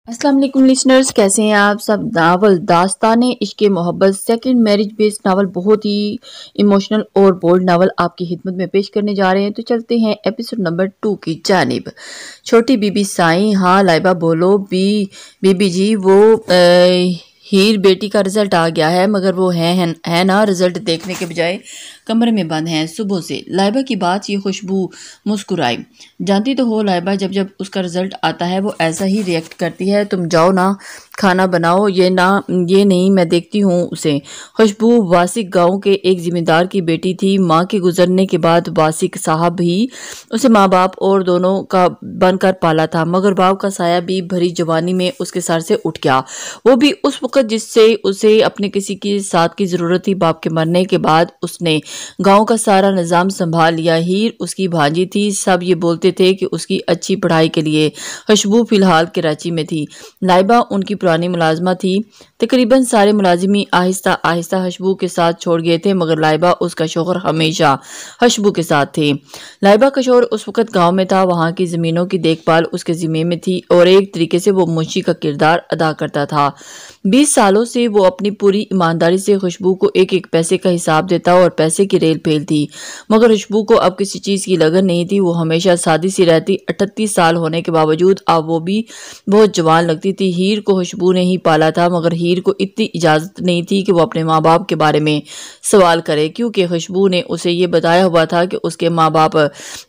अस्सलाम वालेकुम लिसनर्स, कैसे हैं आप सब। नावल दास्ताने इश्क मोहब्बत सेकंड मैरिज बेस्ड नावल बहुत ही इमोशनल और बोल्ड नावल आपकी खिदमत में पेश करने जा रहे हैं। तो चलते हैं एपिसोड नंबर 2 की जानिब। छोटी बीबी साईं, हाँ लाइबा बोलो। बीबी जी वो हीर बेटी का रिजल्ट आ गया है, मगर वो है ना, रिजल्ट देखने के बजाय कमरे में बंद हैं सुबह से। लाइबा की बात ये खुशबू मुस्कुराई। जानती तो हो लाइबा, जब जब उसका रिजल्ट आता है वो ऐसा ही रिएक्ट करती है। तुम जाओ ना, खाना बनाओ। ये नहीं, मैं देखती हूँ उसे। खुशबू वासिक गांव के एक जिम्मेदार की बेटी थी। माँ के गुजरने के बाद वासिक साहब ही उसे माँ बाप और दोनों का बनकर पाला था, मगर बाप का साया भी भरी जवानी में उसके सर से उठ गया। वो भी उस वक्त जिससे उसे अपने किसी की साथ की जरूरत थी। बाप के मरने के बाद उसने गांव का सारा निजाम संभाल लिया। हीर उसकी भांजी थी। सब ये बोलते थे कि उसकी अच्छी पढ़ाई के लिए खुशबू फिलहाल कराची में थी। लाइबा उनकी पुरानी मुलाजमा थी। तकरीबन सारे मुलाजिमी आहिस्ता आहिस्ता खुशबू के साथ छोड़ गए थे, मगर लाइबा उसका शोहर हमेशा खुशबू के साथ थे। लाइबा का शोहर उस वक्त गांव में था। वहां की जमीनों की देखभाल उसके जिम्मे में थी और एक तरीके से वो मुंशी का किरदार अदा करता था। 20 सालों से वो अपनी पूरी ईमानदारी से खुशबू को एक एक पैसे का हिसाब देता और पैसे की रेल फेल थी, मगर खुशबू को अब किसी चीज की लगन नहीं थी। वो हमेशा सादी सी रहती। 38 साल होने के बावजूद अब वो भी बहुत जवान लगती थी। हीर को खुशबू ने ही पाला था, मगर हीर को इतनी इजाजत नहीं थी कि वो अपने माँ बाप के बारे में सवाल करे, क्योंकि खुशबू ने उसे ये बताया हुआ था कि उसके माँ बाप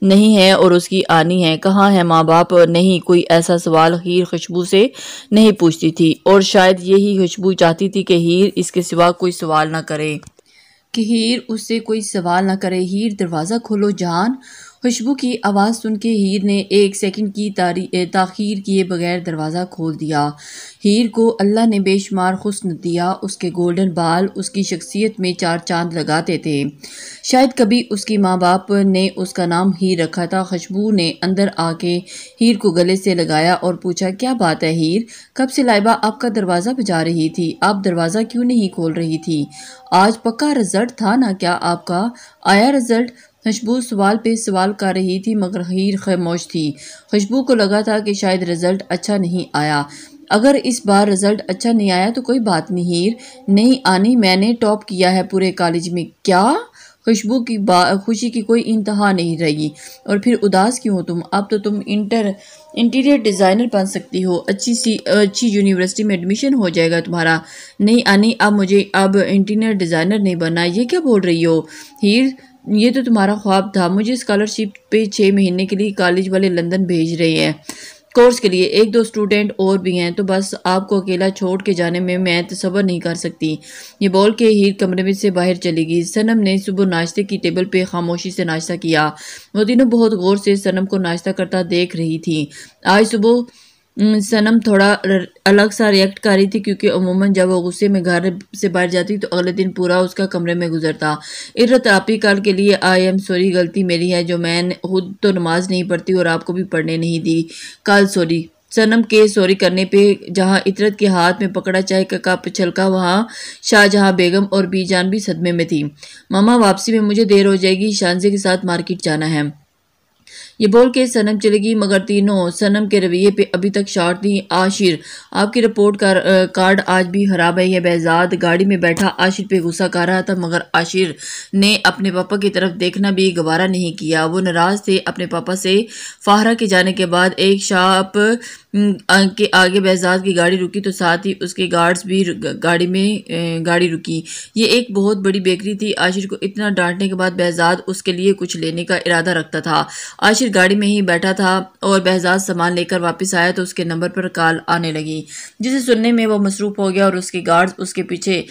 नहीं है और उसकी आनी है। कहाँ है माँ बाप? नहीं, कोई ऐसा सवाल हीर खुशबू से नहीं पूछती थी, और शायद यही खुशबू चाहती थी कि हीर इसके सिवा कोई सवाल ना करे, कि हीर उससे कोई सवाल ना करे। हीर, दरवाज़ा खोलो जान। खुशबू की आवाज़ सुन के हीर ने एक सेकंड की ताखीर किए बगैर दरवाज़ा खोल दिया। हीर को अल्लाह ने बेशुमार हुस्न दिया। उसके गोल्डन बाल उसकी शख्सियत में चार चांद लगाते थे। शायद कभी उसकी माँ बाप ने उसका नाम हीर रखा था। खुशबू ने अंदर आके हीर को गले से लगाया और पूछा, क्या बात है हीर? कब से लाइबा आपका दरवाज़ा बजा रही थी? आप दरवाज़ा क्यों नहीं खोल रही थी? आज पक्का रिजल्ट था ना क्या आपका? आया रिजल्ट? खुशबू सवाल पे सवाल कर रही थी, मगर हीर खामोश थी। खुशबू को लगा था कि शायद रिजल्ट अच्छा नहीं आया। अगर इस बार रिजल्ट अच्छा नहीं आया तो कोई बात नहीं हीर, नहीं आनी, मैंने टॉप किया है पूरे कॉलेज में। क्या? खुशबू की खुशी की कोई इंतहा नहीं रही। और फिर उदास क्यों हो तुम? अब तो तुम इंटीरियर डिज़ाइनर बन सकती हो। अच्छी यूनिवर्सिटी में एडमिशन हो जाएगा तुम्हारा। नहीं आनी, अब इंटीरियर डिज़ाइनर नहीं बनना। ये क्या बोल रही हो हीर? ये तो तुम्हारा ख्वाब था। मुझे स्कॉलरशिप पे 6 महीने के लिए कॉलेज वाले लंदन भेज रहे हैं कोर्स के लिए। एक दो स्टूडेंट और भी हैं, तो बस आपको अकेला छोड़ के जाने में मैं तसव्वुर नहीं कर सकती। ये बोल के हीर कमरे में से बाहर चली गई। सनम ने सुबह नाश्ते की टेबल पे खामोशी से नाश्ता किया। वो तीनों बहुत गौर से सनम को नाश्ता करता देख रही थी। आज सुबह सनम थोड़ा अलग सा रिएक्ट कर रही थी, क्योंकि अमूमन जब वो गुस्से में घर से बाहर जाती तो अगले दिन पूरा उसका कमरे में गुजरता। इर्रत आपी कल के लिए आई एम सॉरी, गलती मेरी है जो मैं खुद तो नमाज नहीं पढ़ती और आपको भी पढ़ने नहीं दी। कल सॉरी। सनम के सॉरी करने पे जहां इतरत के हाथ में पकड़ा चाय का कप छलका, वहां शाहजहां बेगम और बीजान भी सदमे में थी। मामा, वापसी में मुझे देर हो जाएगी, शानजे के साथ मार्केट जाना है। ये बोल के सनम चलेगी, मगर तीनों सनम के रवैये पे अभी तक शॉर्ट थी। आशिर, आपकी रिपोर्ट कार्ड आज भी खराब है। यह बेजाद गाड़ी में बैठा आशिर पे गुस्सा कर रहा था, मगर आशिर ने अपने पापा की तरफ देखना भी गवारा नहीं किया। वो नाराज थे अपने पापा से। फाहरा के जाने के बाद एक शॉप के आगे बेजाद की गाड़ी रुकी तो साथ ही उसके गार्ड्स भी गाड़ी रुकी। ये एक बहुत बड़ी बेकरी थी। आशिर को इतना डांटने के बाद बेजाद उसके लिए कुछ लेने का इरादा रखता था। आशिर गाड़ी में ही बैठा था और बेहजाद सामान लेकर वापस आया तो उसके नंबर पर कॉल आने लगी, जिसे सुनने में वो मसरूफ हो गया और उसके गार्ड्स उसके पीछे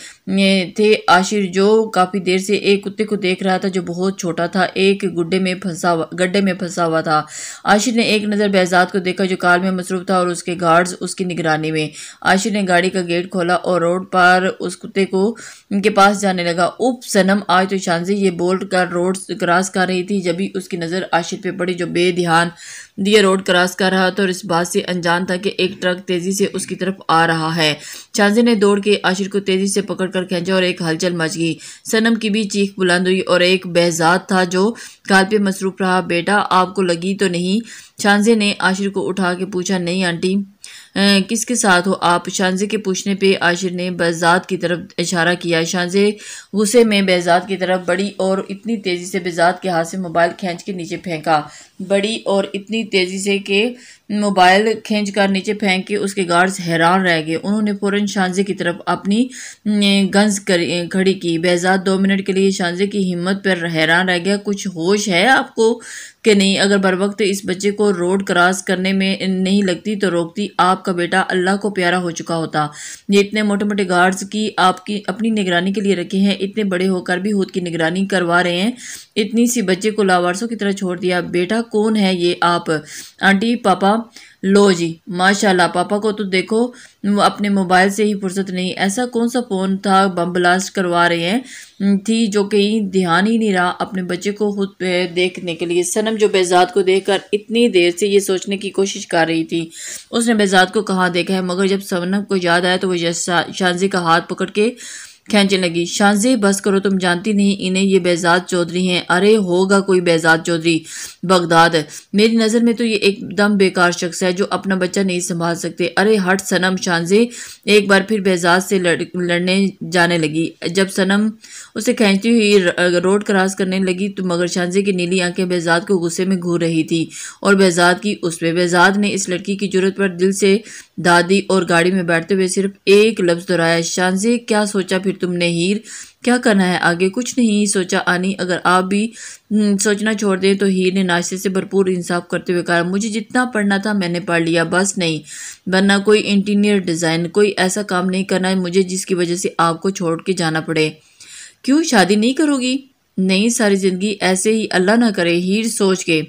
थे। आशिर जो काफी देर से एक कुत्ते को देख रहा था जो बहुत छोटा था, एक गड्ढे में फंसा हुआ था। आशिर ने एक नज़र बेहजाद को देखा जो कॉल में मसरूफ था और उसके गार्ड्स उसकी निगरानी में। आशिर ने गाड़ी का गेट खोला और रोड पर उस कुत्ते को के पास जाने लगा। उप सनम, आज तो शानजी, ये बोल कर रोड क्रॉस कर रही थी, जब भी उसकी नज़र आशिर पे पड़ी जो बेध्यान दिए रोड क्रॉस कर रहा था और इस बात से अनजान था कि एक ट्रक तेजी से उसकी तरफ आ रहा है। शानजी ने दौड़ के आशिर को तेजी से पकड़कर खींचा और एक हलचल मच गई। सनम की भी चीख बुलंद हुई और एक बेहजाद था जो कॉल पे मसरूफ रहा। बेटा, आपको लगी तो नहीं? शानजी ने आशिर को उठा के पूछा। नहीं आंटी, किसके साथ हो आप? शानजे के पूछने पे आशिर ने बेजाद की तरफ इशारा किया। शानजे गुस्से में बेजाद की तरफ बढ़ी और इतनी तेजी से बेजाद के हाथ से मोबाइल खींच के नीचे फेंका। बड़ी और इतनी तेजी से कि मोबाइल खींच कर नीचे फेंक के उसके गार्ड्स हैरान रह गए। उन्होंने फौरन शानजे की तरफ अपनी गन्स खड़ी की। बेजाद 2 मिनट के लिए शानजे की हिम्मत पर हैरान रह गया। कुछ होश है आपको कि नहीं? अगर बर वक्त इस बच्चे को रोड क्रॉस करने में नहीं लगती तो रोकती, आपका बेटा अल्लाह को प्यारा हो चुका होता। ये इतने मोटे मोटे गार्ड्स की आपकी अपनी निगरानी के लिए रखे हैं, इतने बड़े होकर भी खुद की निगरानी करवा रहे हैं। इतनी सी बच्चे को लावारसों की तरह छोड़ दिया। बेटा कौन है ये आप? आंटी, पापा। लो जी, माशाल्लाह, पापा को तो देखो अपने मोबाइल से ही फुर्सत नहीं। ऐसा कौन सा फोन था बम ब्लास्ट करवा रहे हैं थी जो कहीं ध्यान ही नहीं रहा अपने बच्चे को खुद देखने के लिए। सनम जो बेजाद को देखकर इतनी देर से ये सोचने की कोशिश कर रही थी उसने बेजाद को कहाँ देखा है, मगर जब सनम को याद आया तो वो शानजे का हाथ पकड़ के खींचने लगी। शानजे बस करो, तुम जानती नहीं इन्हें, ये बेजाद चौधरी हैं। अरे होगा कोई बेजाद चौधरी बगदाद, मेरी नज़र में तो ये एकदम बेकार शख्स है जो अपना बच्चा नहीं संभाल सकते। अरे हट सनम। शानजे एक बार फिर बेजाद से लड़ने जाने लगी। जब सनम उसे खींचती हुई रोड क्रॉस करने लगी तो मगर शानजे की नीली आंखें बेजाद को गुस्से में घूर रही थी और बेजाद की उस पे। बेजाद ने इस लड़की की जरूरत पर दिल से दादी और गाड़ी में बैठते हुए सिर्फ एक लफ्ज दोहराया, शानजे क्या सोचा फिर तुमने हीर? क्या करना है आगे? कुछ नहीं सोचा आनी, अगर आप भी सोचना छोड़ दें तो। हीर ने नाश्ते से भरपूर इंसाफ करते हुए कहा, मुझे जितना पढ़ना था मैंने पढ़ लिया, बस नहीं बनना कोई इंटीरियर डिज़ाइन, कोई ऐसा काम नहीं करना है मुझे जिसकी वजह से आपको छोड़ के जाना पड़े। क्यों, शादी नहीं करोगी? नहीं, सारी जिंदगी ऐसे ही, अल्लाह ना करे। हीर सोच के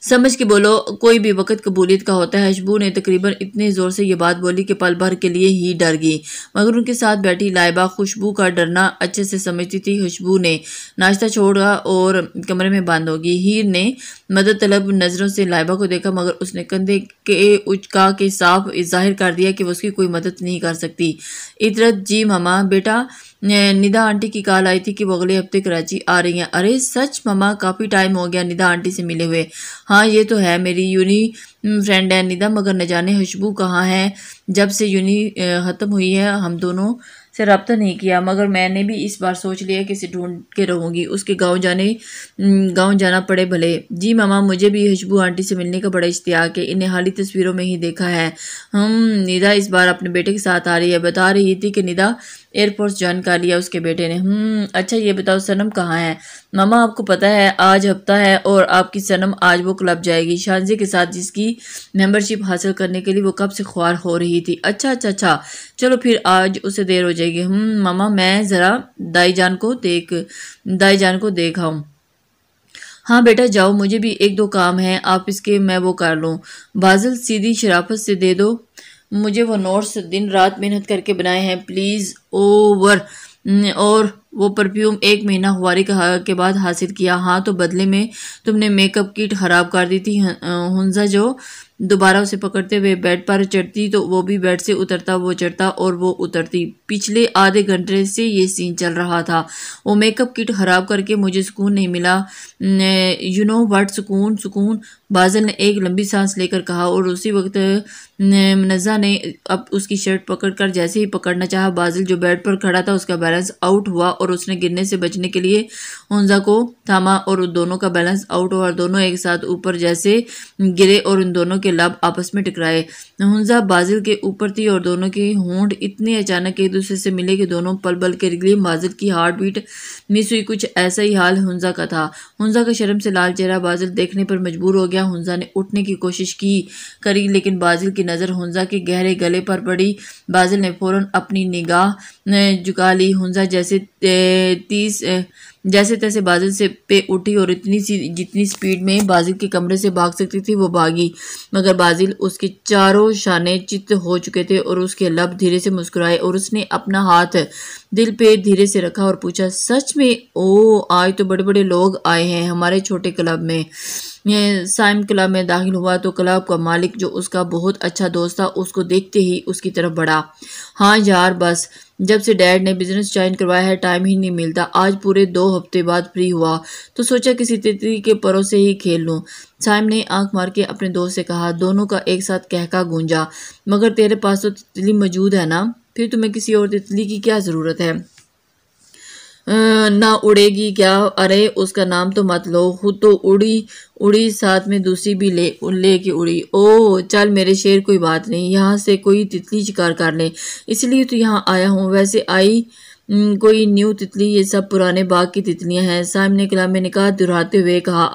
समझ के बोलो, कोई भी वक्त कबूलियत का होता है। खुशबू ने तकरीबन इतने जोर से ये बात बोली कि पल भर के लिए ही डर गई, मगर उनके साथ बैठी लाइबा खुशबू का डरना अच्छे से समझती थी। खुशबू ने नाश्ता छोड़ा और कमरे में बंद होगी। हीर ने मदद तलब नज़रों से लाइबा को देखा, मगर उसने कंधे के उचका के साफ जाहिर कर दिया कि वो उसकी कोई मदद नहीं कर सकती। इतरत, जी मामा। बेटा निदा आंटी की कॉल आई थी कि वो अगले हफ्ते कराची आ रही हैं। अरे सच मामा, काफ़ी टाइम हो गया निदा आंटी से मिले हुए। हाँ ये तो है, मेरी यूनी फ्रेंड है निदा, मगर न जाने खुशबू कहाँ है। जब से यूनी ख़त्म हुई है हम दोनों से रब्ता नहीं किया, मगर मैंने भी इस बार सोच लिया कि इसे ढूंढ के रहूँगी, उसके गांव जाना पड़े भले। जी मामा, मुझे भी खुशबू आंटी से मिलने का बड़ा इश्तियाक है, इन्हें हाली तस्वीरों में ही देखा है। निदा इस बार अपने बेटे के साथ आ रही है, बता रही थी कि निदा एयरफोर्स ज्वाइन कर लिया उसके बेटे ने। अच्छा ये बताओ सनम कहाँ है? मामा आपको पता है आज हफ्ता है और आपकी सनम आज वो क्लब जाएगी शानजे के साथ जिसकी मेंबरशिप हासिल करने के लिए वो कब से ख्वार हो रही थी। अच्छा अच्छा अच्छा, चलो फिर आज उसे देर हो जाएगी। मामा मैं ज़रा दाई जान को देख आऊँ। हाँ बेटा जाओ, मुझे भी एक दो काम है, आप इसके मैं वो कर लूँ। बाजिल सीधी शराफत से दे दो, मुझे वो नोट्स दिन रात मेहनत करके बनाए हैं प्लीज़। ओवर। और वो परफ्यूम 1 महीना हुआरी के बाद हासिल किया। हाँ तो बदले में तुमने मेकअप किट खराब कर दी थी। हुंजा जो दोबारा उसे पकड़ते हुए बेड पर चढ़ती तो वो भी बेड से उतरता, वो चढ़ता और वो उतरती। पिछले आधे घंटे से ये सीन चल रहा था। वो मेकअप किट खराब करके मुझे सुकून नहीं मिला। यू नो व्हाट, सुकून। बादल ने एक लंबी सांस लेकर कहा और उसी वक्त मुन्जा ने अब उसकी शर्ट पकड़कर जैसे ही पकड़ना चाहा, बादल जो बेड पर खड़ा था उसका बैलेंस आउट हुआ और उसने गिरने से बचने के लिए हुंजा को थामा और उन दोनों का बैलेंस आउट हुआ और दोनों एक साथ ऊपर जैसे गिरे और उन दोनों के लब आपस में टकराए। हुंजा बाजिल के ऊपर थी और दोनों के होंठ इतने अचानक एक दूसरे से मिले कि दोनों पल पल के रिगले। बाजिल की हार्ट बीट मिस हुई। कुछ ऐसा ही हाल हुंजा का था। हुंजा का शर्म से लाल चेहरा बाजिल देखने पर मजबूर हो गया। हुंजा ने उठने की कोशिश करी लेकिन बाजिल की नज़र हुंजा के गहरे गले पर पड़ी। बाजिल ने फौरन अपनी निगाह झुका ली। हुंजा जैसे तैसे बाजिल से पे उठी और जितनी स्पीड में बाजिल के कमरे से भाग सकती थी वो भागी, मगर बाजिल उसके चारों शाने चित्त हो चुके थे और उसके लब धीरे से मुस्कुराए और उसने अपना हाथ दिल पे धीरे से रखा और पूछा, सच में? ओ आज तो बड़े बड़े लोग आए हैं हमारे छोटे क्लब में। साइम क्लब में दाखिल हुआ तो क्लब का मालिक जो उसका बहुत अच्छा दोस्त था उसको देखते ही उसकी तरफ बढ़ा। हाँ यार बस जब से डैड ने बिजनेस ज्वाइन करवाया है टाइम ही नहीं मिलता। आज पूरे 2 2 हफ्ते बाद फ्री हुआ तो सोचा किसी तितली के परों से ही खेल लूं। साइम ने आंख मार के अपने दोस्त से कहा। दोनों का एक साथ कहका गूंजा। मगर तेरे पास तो तितली मौजूद है ना, फिर तुम्हें किसी और तितली की क्या जरूरत है? ना उड़ेगी क्या? अरे उसका नाम तो मत लो, खुद तो उड़ी उड़ी साथ में दूसरी भी ले के उड़ी। ओह चल मेरे शेर, कोई बात नहीं, यहाँ से कोई तितली शिकार कर ले, इसलिए तो यहाँ आया हूँ। वैसे आई कोई न्यू तितली? ये सब पुराने बाग की तितलियां हैं। साइम ने कलामे निकाह दोहराते हुए कहा।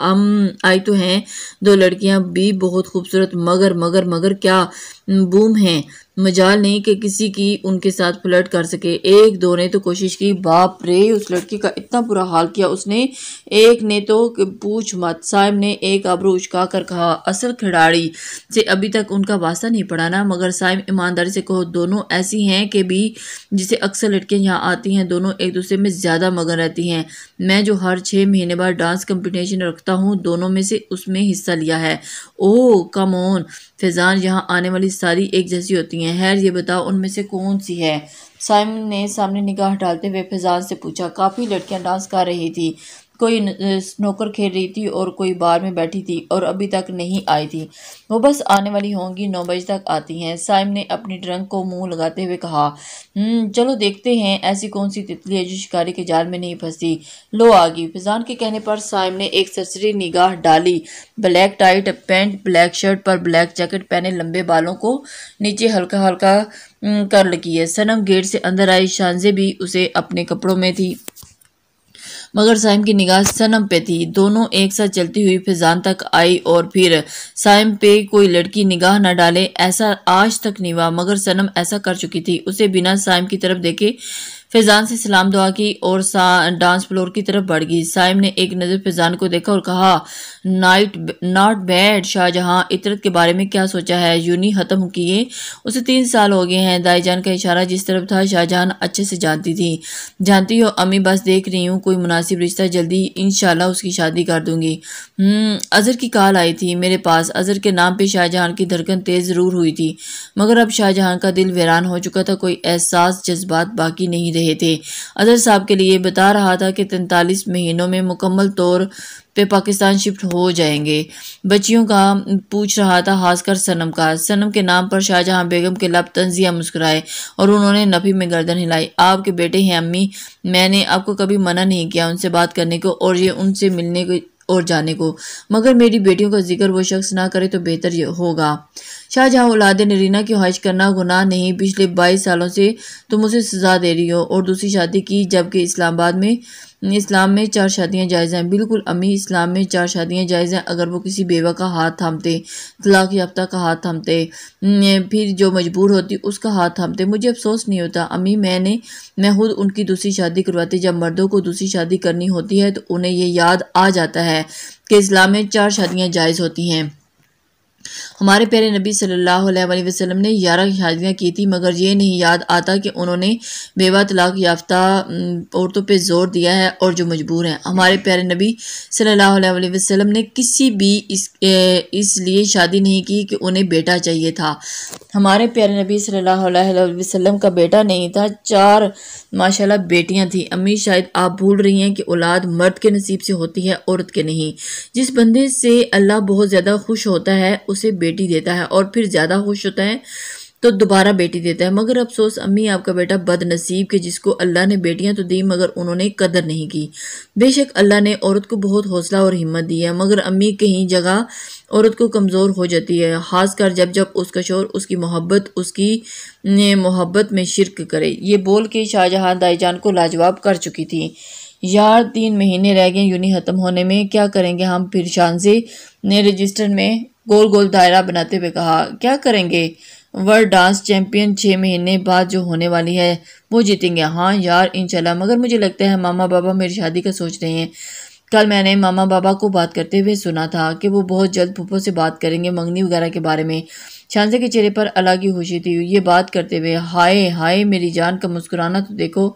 आई तो हैं 2 लड़कियां भी बहुत खूबसूरत, मगर मगर मगर क्या बूम हैं। मजाल नहीं कि किसी की उनके साथ फ्लर्ट कर सके। 1-2 ने तो कोशिश की। बाप रे, उस लड़की का इतना बुरा हाल किया उसने। एक ने तो पूछ मत। साइम ने एक आबरू उचका कर कहा। असल खिलाड़ी से अभी तक उनका वास्ता नहीं पड़ा ना? मगर साइम ईमानदारी से कहो, दोनों ऐसी हैं कि भी जिसे अक्सर लड़कियां यहाँ आती हैं, दोनों एक दूसरे में ज्यादा मगन रहती हैं। मैं जो हर 6 महीने बाद डांस कंपटीशन रखता हूँ, दोनों में से उसमें हिस्सा लिया है। ओह कम ऑन फैजान, यहाँ आने वाली सारी एक जैसी होती हैं। खैर ये बताओ उनमें से कौन सी है? साइमन ने सामने निगाह डालते हुए फैजान से पूछा। काफ़ी लड़कियां डांस कर रही थी, कोई स्नोकर खेल रही थी और कोई बार में बैठी थी और अभी तक नहीं आई थी। वो बस आने वाली होंगी, 9 बजे तक आती हैं। साइम ने अपनी ट्रंक को मुंह लगाते हुए कहा। चलो देखते हैं ऐसी कौन सी तितली है जो शिकारी के जाल में नहीं फंसती। लो आ गई। फैजान के कहने पर साइम ने एक सरसरी निगाह डाली। Black tight pant, black shirt पर ब्लैक जैकेट पहने, लंबे बालों को नीचे हल्का हल्का कर लगी है। सनम गेट से अंदर आई। शांजे भी उसे अपने कपड़ों में थी, मगर साइम की निगाह सनम पे थी। दोनों एक साथ चलती हुई फैजान तक आई और फिर साइम पे कोई लड़की निगाह न डाले ऐसा आज तक नहीं हुआ, मगर सनम ऐसा कर चुकी थी। उसे बिना साइम की तरफ देखे फैजान से सलाम दुआ की और डांस फ्लोर की तरफ बढ़ गई। साइम ने एक नज़र फैजान को देखा और कहा, नॉट बैड। शाहजहां इतरत के बारे में क्या सोचा है? यूनी खत्म किए उसे 3 साल हो गए हैं। दाईजान का इशारा जिस तरफ था शाहजहां अच्छे से जानती थी। जानती हो अम्मी, बस देख रही हूँ कोई मुनासिब रिश्ता, जल्दी इंशाल्लाह उसकी शादी कर दूंगी। अजहर की कॉल आई थी मेरे पास। अजहर के नाम पे शाहजहां की धड़कन तेज जरूर हुई थी, मगर अब शाहजहां का दिल वीरान हो चुका था। कोई एहसास जज्बात बाकी नहीं रहे थे। अजहर साहब के लिए बता रहा था कि 43 महीनों में मुकम्मल तौर पे पाकिस्तान शिफ्ट हो जाएंगे। बच्चियों का पूछ रहा था, खासकर सनम का। सनम के नाम पर शाहजहां बेगम के लब तंजिया मुस्कुराए और उन्होंने नफी में गर्दन हिलाई। आपके बेटे हैं अम्मी, मैंने आपको कभी मना नहीं किया उनसे बात करने को और ये उनसे मिलने को और जाने को, मगर मेरी बेटियों का जिक्र वो शख्स ना करे तो बेहतर होगा। शाहजहां औलाद नरीना की ख्वाहिश करना गुनाह नहीं। पिछले 22 सालों से तुम उसे सजा दे रही हो और दूसरी शादी की, जबकि इस्लाम में 4 शादियां जायज़ हैं। बिल्कुल अम्मी, इस्लाम में 4 शादियां जायज़ हैं अगर वो किसी बेवा का हाथ थामते, तलाक याफ्ता का हाथ थामते, फिर जो मजबूर होती उसका हाथ थामते। मुझे अफसोस नहीं होता अम्मी, मैं खुद उनकी दूसरी शादी करवाती। जब मर्दों को दूसरी शादी करनी होती है तो उन्हें ये याद आ जाता है कि इस्लाम में 4 शादियां जायज़ होती हैं। हमारे प्यारे नबी सल्लल्लाहु अलैहि वसल्लम ने 11 शादियां की थी, मगर ये नहीं याद आता कि उन्होंने बेवा तलाक याफ्ता औरतों पे जोर दिया है और जो मजबूर हैं। हमारे प्यारे नबी सल्लल्लाहु अलैहि वसल्लम ने किसी भी इसलिए शादी नहीं की कि उन्हें बेटा चाहिए था। हमारे प्यारे नबी सल्लल्लाहु अलैहि वसल्लम का बेटा नहीं था, 4 माशाल्लाह बेटियां थी। अम्मी, शायद आप भूल रही हैं कि औलाद मर्द के नसीब से होती है, औरत के नहीं। जिस बंदे से अल्लाह बहुत ज़्यादा खुश होता है उसे बेटी देता है और फिर ज़्यादा खुश होता है तो दोबारा बेटी देता है। मगर अफसोस अम्मी, आपका बेटा बदनसीब कि जिसको अल्लाह ने बेटियां तो दी मगर उन्होंने कदर नहीं की। बेशक अल्लाह ने औरत को बहुत हौसला और हिम्मत दी है, मगर अम्मी कहीं जगह औरत को कमज़ोर हो जाती है, खासकर जब जब उसका शौहर उसकी मोहब्बत में शिरक करे। ये बोल के शाहजहां दाईजान को लाजवाब कर चुकी थी। यार 3 महीने रह गए यूनी ख़त्म होने में, क्या करेंगे हम फिर? शांजे ने रजिस्टर में गोल गोल दायरा बनाते हुए कहा। क्या करेंगे? वर्ल्ड डांस चैंपियन 6 महीने बाद जो होने वाली है वो जीतेंगे। हाँ यार इंशाल्लाह, मगर मुझे लगता है मामा बाबा मेरी शादी का सोच रहे हैं। कल मैंने मामा बाबा को बात करते हुए सुना था कि वो बहुत जल्द फूफो से बात करेंगे मंगनी वगैरह के बारे में। शांजे के चेहरे पर अलग ही खुशी थी ये बात करते हुए। हाय हाय मेरी जान का मुस्कुराना तो देखो,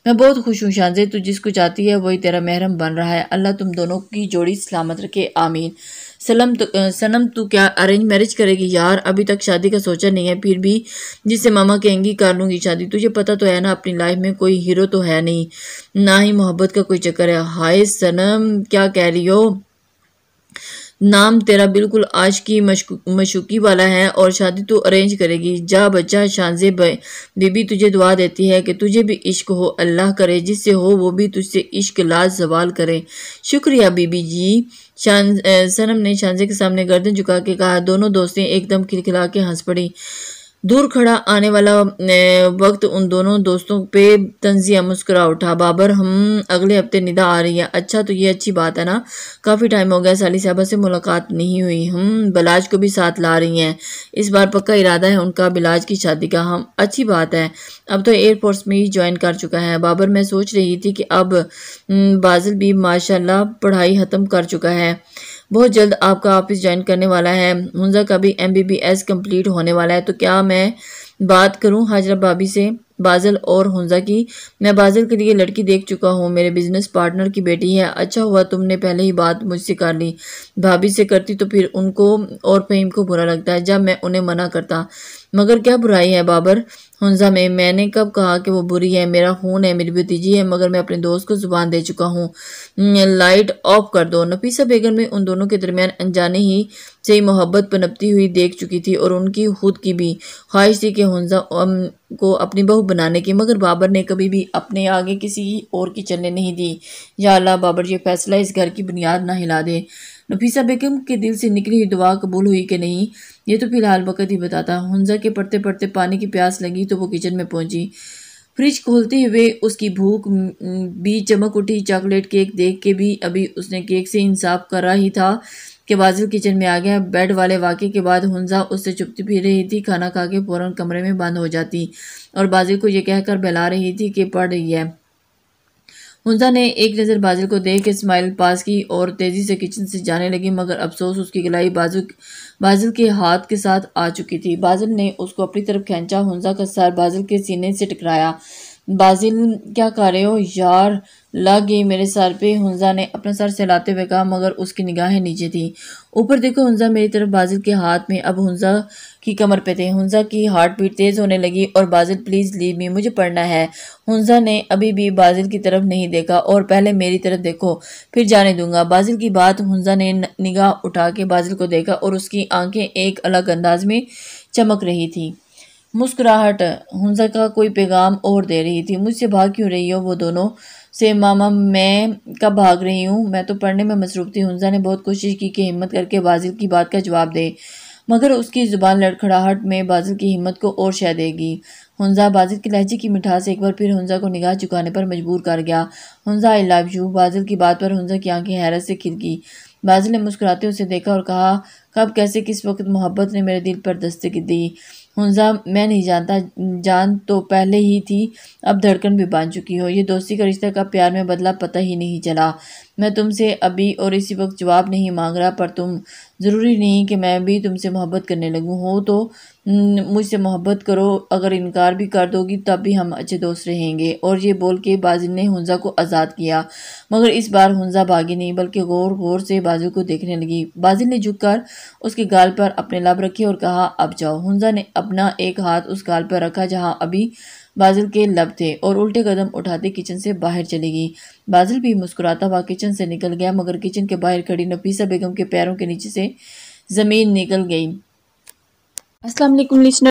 मैं बहुत खुश हूँ शांजे, तू जिसको चाहती है वही तेरा महरम बन रहा है। अल्लाह तुम दोनों की जोड़ी सलामत रखे, आमीन। सनम तू क्या अरेंज मैरिज करेगी यार? अभी तक शादी का सोचा नहीं है, फिर भी जिससे मामा कहेंगी कर लूंगी शादी। तुझे पता तो है ना अपनी लाइफ में कोई हीरो तो है नहीं, ना ही मोहब्बत का कोई चक्कर है। हाय सनम क्या कह रही हो? नाम तेरा बिल्कुल आशिकी मशूकी वाला है और शादी तू अरेंज करेगी? जा बच्चा। शानजे बीबी तुझे दुआ देती है कि तुझे भी इश्क हो, अल्लाह करे जिससे हो वो भी तुझसे इश्क लाज जवाल करे। शुक्रिया बीबी जी। सनम ने शानजे के सामने गर्दन झुका के कहा। दोनों दोस्तें एकदम खिलखिला के हंस पड़ी। दूर खड़ा आने वाला वक्त उन दोनों दोस्तों पे तंजिया मुस्कुरा उठा। बाबर, हम अगले हफ्ते निदा आ रही है। अच्छा, तो ये अच्छी बात है ना, काफ़ी टाइम हो गया साली साहबा से मुलाकात नहीं हुई। हम बिलाज को भी साथ ला रही हैं, इस बार पक्का इरादा है उनका बिलाज की शादी का। हम अच्छी बात है, अब तो एयरफोर्स में ही ज्वाइन कर चुका है। बाबर, मैं सोच रही थी कि अब बाजिल भी माशाल्लाह पढ़ाई ख़त्म कर चुका है, बहुत जल्द आपका ऑफिस ज्वाइन करने वाला है। हुंजा का भी MBBS कंप्लीट होने वाला है। तो क्या मैं बात करूं हाजरा भाभी से, बाजिल और हुंजा की? मैं बाजिल के लिए लड़की देख चुका हूं, मेरे बिजनेस पार्टनर की बेटी है। अच्छा हुआ तुमने पहले ही बात मुझसे कर ली, भाभी से करती तो फिर उनको और फ़हीम को बुरा लगता है जब मैं उन्हें मना करता। मगर क्या बुराई है बाबर हुंजा में? मैंने कब कहा कि वो बुरी है? मेरा खून है, मेरी भतीजी है, मगर मैं अपने दोस्त को जुबान दे चुका हूँ। लाइट ऑफ कर दो। नफीसा बेगम में उन दोनों के दरमियान अनजाने ही से ही मोहब्बत पनपती हुई देख चुकी थी और उनकी खुद की भी ख्वाहिश थी कि हुंजा को अपनी बहू बनाने की, मगर बाबर ने कभी भी अपने आगे किसी और की चलने नहीं दी। या अल्लाह, बाबर ये फैसला इस घर की बुनियाद ना हिला दे। नफीसा बेगम के दिल से निकली हुई दुआ कबूल हुई कि नहीं, ये तो फिलहाल वक्त ही बताता। हुंजा के पढ़ते पढ़ते पानी की प्यास लगी तो वो किचन में पहुंची। फ्रिज खोलते हुए उसकी भूख भी चमक उठी। चॉकलेट केक देख के भी अभी उसने केक से इंसाफ करा ही था कि बाजिल किचन में आ गया। बेड वाले वाक़े के बाद हुंजा उससे चुपती फिर रही थी। खाना खा के फौरन कमरे में बंद हो जाती और बाजिल को यह कहकर बहला रही थी कि पढ़ रही है। हुंजा ने एक नज़र बाजिल को देख के स्माइल पास की और तेज़ी से किचन से जाने लगी, मगर अफसोस उसकी गलाई बाजिल के हाथ के साथ आ चुकी थी। बाजिल ने उसको अपनी तरफ खींचा। हुंजा का सर बाजिल के सीने से टकराया। बाजिल, क्या कर रहे हो यार? लग गई मेरे सर पे, हुंजा ने अपना सर सहलाते हुए कहा, मगर उसकी निगाहें नीचे थी। ऊपर देखो हुंजा मेरी तरफ। बाजिल के हाथ में अब हुंजा की कमर पे थे। हुंजा की हार्ट बीट तेज होने लगी। और बाजिल, प्लीज लीव मी, मुझे पढ़ना है। हुंजा ने अभी भी बाजिल की तरफ नहीं देखा। और पहले मेरी तरफ देखो, फिर जाने दूंगा। बाजिल की बात हुंजा ने निगाह उठा के बाजिल को देखा और उसकी आंखें एक अलग अंदाज में चमक रही थी। मुस्कुराहट हुंजा का कोई पैगाम और दे रही थी। मुझसे भाग क्यों रही हो? वो दोनों से मामा, मैं कब भाग रही हूँ? मैं तो पढ़ने में मसरूफ थी। हुंजा ने बहुत कोशिश की कि हिम्मत करके बाजिल की बात का जवाब दे, मगर उसकी जुबान लड़खड़ाहट में बाजिल की हिम्मत को और शह देगी। हुंजा बाजिल की लहजे की मिठास एक बार फिर हुंजा को निगाह झुकाने पर मजबूर कर गया। Hunza, I love you. बाजिल की बात पर हुंजा की आंखें हैरत से खिल गई। बाजिल ने मुस्कुराते उसे देखा और कहा, कब, कैसे, किस वक्त मोहब्बत ने मेरे दिल पर दस्तक दी? हुंजा, मैं नहीं जानता, जान तो पहले ही थी, अब धड़कन भी बांध चुकी हो। ये दोस्ती का रिश्ता कब प्यार में बदला पता ही नहीं चला। मैं तुमसे अभी और इसी वक्त जवाब नहीं मांग रहा, पर तुम ज़रूरी नहीं कि मैं भी तुमसे मोहब्बत करने लगूं। हो तो मुझसे मोहब्बत करो, अगर इनकार भी कर दोगी तब भी हम अच्छे दोस्त रहेंगे। और ये बोल के बाजिल ने हुंजा को आज़ाद किया, मगर इस बार हुंजा भागी नहीं बल्कि गौर गौर से बाजिल को देखने लगी। बाजिल ने झुककर उसके गाल पर अपने लब रखे और कहा, अब जाओ। हुंजा ने अपना एक हाथ उस गाल पर रखा जहां अभी बाजिल के लब थे और उल्टे कदम उठाते किचन से बाहर चली गई। बाजिल भी मुस्कुराता हुआ किचन से निकल गया, मगर किचन के बाहर खड़ी नफीसा बेगम के पैरों के नीचे से जमीन निकल गई। अस्सलाम वालेकुम लिसनर।